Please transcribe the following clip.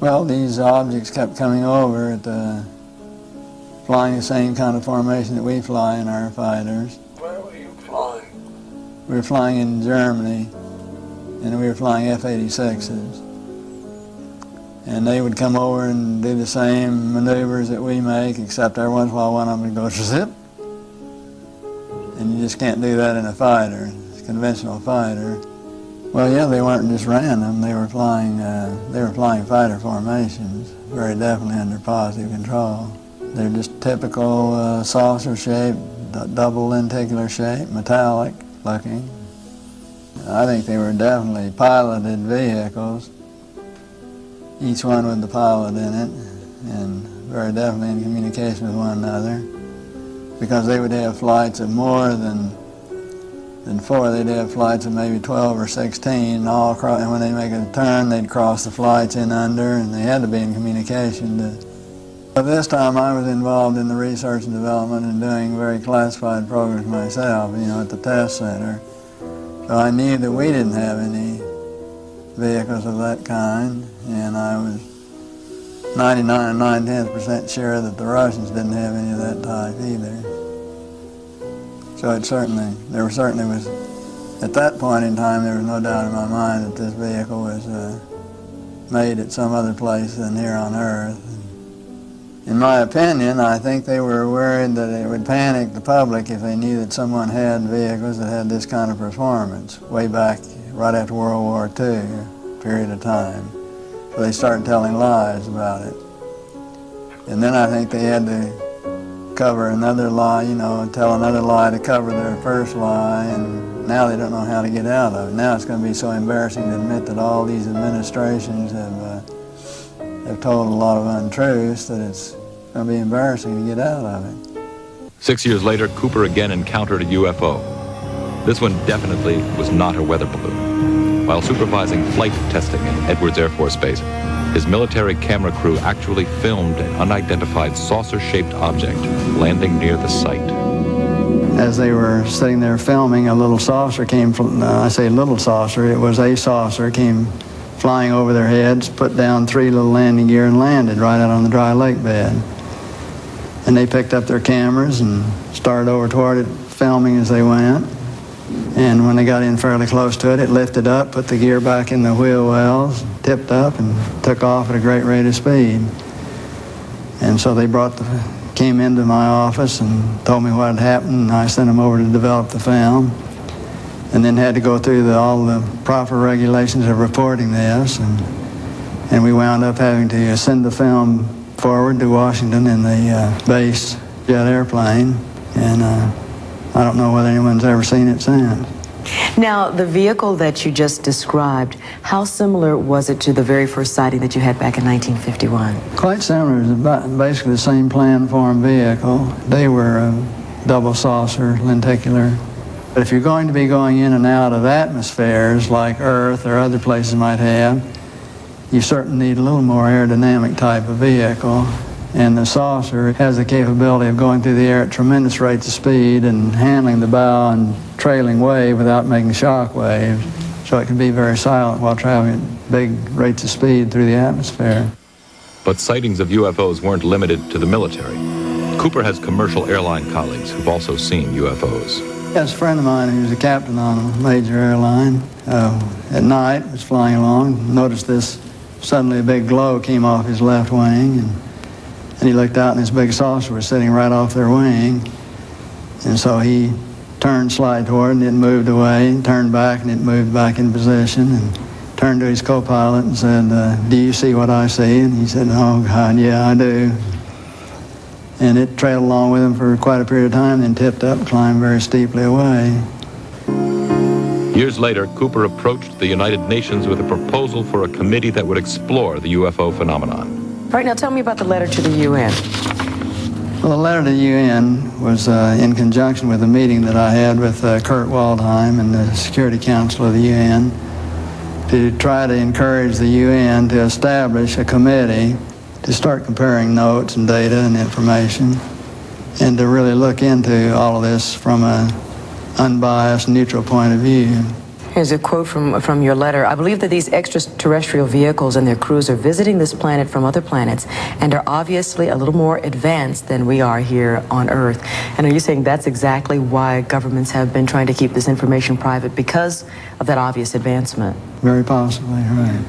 Well, these objects kept coming over flying the same kind of formation that we fly in our fighters. Where were you flying? We were flying in Germany, and we were flying F-86s. And they would come over and do the same maneuvers that we make, except every once in a while one of them would go zip. And you just can't do that in a fighter, a conventional fighter. Well, yeah, they weren't just random. They were flying fighter formations, very definitely under positive control. They're just typical saucer shape, double lenticular shape, metallic looking. I think they were definitely piloted vehicles, each one with the pilot in it, and very definitely in communication with one another, because they would have flights of more than 4. They'd have flights of maybe 12 or 16, and when they make a turn, they'd cross the flights in under, and they had to be in communication. But this time I was involved in the research and development and doing very classified programs myself, at the test center. So I knew that we didn't have any vehicles of that kind, and I was 99 9/10% sure that the Russians didn't have any of that type either. So there certainly was, at that point in time, there was no doubt in my mind that this vehicle was made at some other place than here on Earth. In my opinion, I think they were worried that it would panic the public if they knew that someone had vehicles that had this kind of performance way back right after World War II period of time. So they started telling lies about it. And then I think they had to cover another lie, tell another lie to cover their first lie, and now they don't know how to get out of it. Now it's going to be so embarrassing to admit that all these administrations have told a lot of untruths that it's going to be embarrassing to get out of it. 6 years later, Cooper again encountered a UFO. This one definitely was not a weather balloon. While supervising flight testing in Edwards Air Force Base, his military camera crew actually filmed an unidentified saucer-shaped object landing near the site. As they were sitting there filming, a little saucer came from, I say little saucer, it was a saucer, came flying over their heads, put down 3 little landing gear and landed right out on the dry lake bed. And they picked up their cameras and started over toward it, filming as they went. And when they got in fairly close to it, it lifted up, put the gear back in the wheel wells, tipped up, and took off at a great rate of speed. And so they came into my office and told me what had happened, and I sent them over to develop the film. And then had to go through all the proper regulations of reporting this, and we wound up having to send the film forward to Washington in the base jet airplane, and I don't know whether anyone's ever seen it since. Now, the vehicle that you just described, how similar was it to the very first sighting that you had back in 1951? Quite similar. It was basically the same plan-form vehicle. They were double saucer, lenticular. But if you're going to be going in and out of atmospheres like Earth or other places might have, you certainly need a little more aerodynamic type of vehicle. And the saucer has the capability of going through the air at tremendous rates of speed and handling the bow and trailing wave without making shock waves. So it can be very silent while traveling at big rates of speed through the atmosphere. But sightings of UFOs weren't limited to the military. Cooper has commercial airline colleagues who've also seen UFOs. Yes, a friend of mine who was a captain on a major airline at night was flying along, noticed this, suddenly a big glow came off his left wing, and he looked out and this big saucer was sitting right off their wing. And so he turned slide toward it and it moved away, and turned back and it moved back in position, and turned to his co-pilot and said, "Do you see what I see?" And he said, "Oh God, yeah, I do." And it trailed along with him for quite a period of time, then tipped up, climbed very steeply away. Years later, Cooper approached the United Nations with a proposal for a committee that would explore the UFO phenomenon. All right, now tell me about the letter to the UN. Well, the letter to the UN was in conjunction with a meeting that I had with Kurt Waldheim and the Security Council of the UN to try to encourage the UN to establish a committee to start comparing notes and data and information, and to really look into all of this from an unbiased, neutral point of view. Here's a quote from your letter. I believe that these extraterrestrial vehicles and their crews are visiting this planet from other planets and are obviously a little more advanced than we are here on Earth. And are you saying that's exactly why governments have been trying to keep this information private, because of that obvious advancement? Very possibly, right.